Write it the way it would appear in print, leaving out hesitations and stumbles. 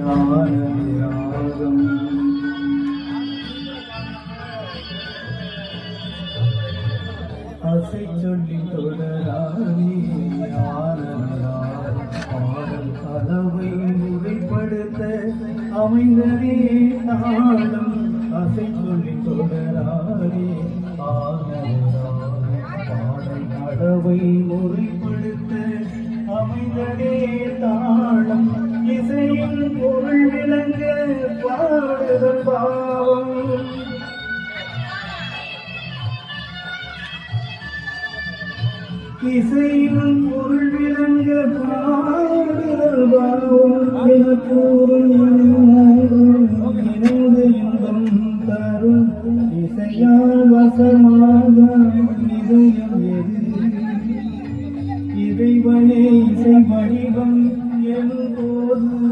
ராகம் ஆசை சொல்லி தொடரானே பாடல் அளவை முறைப்படுத்த அமைந்ததே நாளும் ஆசை சொல்லி தொடரானே பாடல் அளவை முறைப்படுத்த அமைந்ததே தாளம் இசையின் பொருள் விளங்க பாடுதல் பாவம் இசையின் பொருள் விளங்க பாடுதல் பாவம் என கூறும்